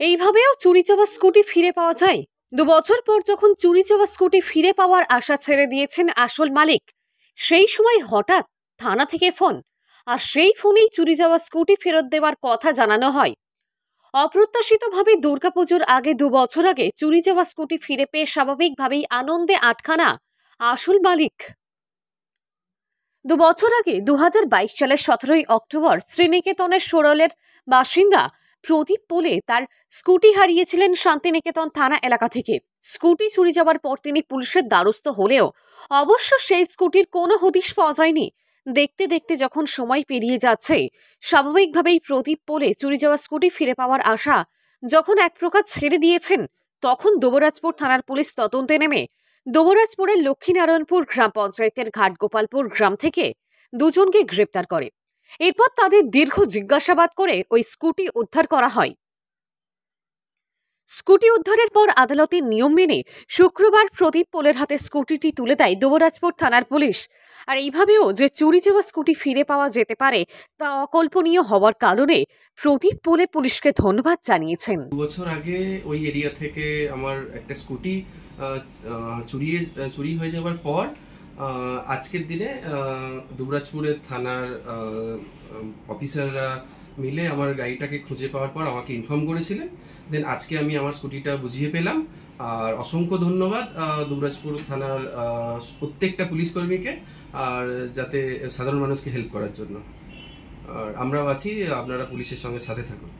এইভাবেও চুরি যাওয়া স্কুটি ফিরে পাওয়া যায়। 2 বছর পর যখন চুরি যাওয়া স্কুটি ফিরে পাওয়ার আশা ছেড়ে দিয়েছেন আসল মালিক, সেই সময় হঠাৎ থানা থেকে ফোন, আর সেই ফোনেই চুরি যাওয়া স্কুটি ফেরত দেওয়ার কথা জানানো হয়। অপ্রত্যাশিতভাবে দুর্গাপুজোর আগে 2 বছর আগে চুরি যাওয়া স্কুটি ফিরে পেয়ে স্বাভাবিকভাবেই আনন্দে আটখানা আসল মালিক। 2 বছর আগে 2022 সালের 17ই অক্টোবর শ্রীনিকেতনের সোরলের বাসিন্দা প্রদীপ পোলে তার স্কুটি হারিয়েছিলেন শান্তিনিকেতন থানা এলাকা থেকে। স্কুটি চুরি যাওয়ার পর তিনি পুলিশের দ্বারস্থ হলেও অবশ্য সেই স্কুটির কোনো হদিশ পাওয়া যায়নি। দেখতে দেখতে যখন সময় পেরিয়ে যাচ্ছে, স্বাভাবিকভাবেই প্রদীপ পোলে চুরি যাওয়া স্কুটি ফিরে পাওয়ার আশা যখন এক প্রকার ছেড়ে দিয়েছেন, তখন দুবরাজপুর থানার পুলিশ তদন্তে নেমে দুবরাজপুরের লক্ষ্মীনারায়ণপুর গ্রাম পঞ্চায়েতের ঘাটগোপালপুর গ্রাম থেকে দুজনকে গ্রেপ্তার করে। এরপর তাদের দীর্ঘ জিজ্ঞাসাবাদ করে ওই স্কুটি উদ্ধার করা হয়। স্কুটি উদ্ধারের পর আদালতের নিয়ম মেনে শুক্রবার প্রদীপ পোলের হাতে স্কুটিটি তুলে দেয় দুবরাজপুর থানার পুলিশ। আর এইভাবেও যে চুরি যাওয়া স্কুটি ফিরে পাওয়া যেতে পারে তা অকল্পনীয় হওয়ার কারণে প্রদীপ পোলে পুলিশকে ধন্যবাদ জানিয়েছেন। 2 বছর আগে ওই এরিয়া থেকে আমার একটা স্কুটি চুরি হয়ে যাওয়ার পর আজকের দিনে দুবরাজপুরের থানার অফিসাররা মিলে আমার গাড়িটাকে খুঁজে পাওয়ার পর আমাকে ইনফর্ম করেছিলেন। দেন আজকে আমি আমার স্কুটিটা বুঝিয়ে পেলাম। আর অসংখ্য ধন্যবাদ দুবরাজপুর থানার প্রত্যেকটা পুলিশ কর্মীকে, আর যাতে সাধারণ মানুষকে হেল্প করার জন্য। আর আমরাও আছি, আপনারা পুলিশের সঙ্গে সাথে থাকুন।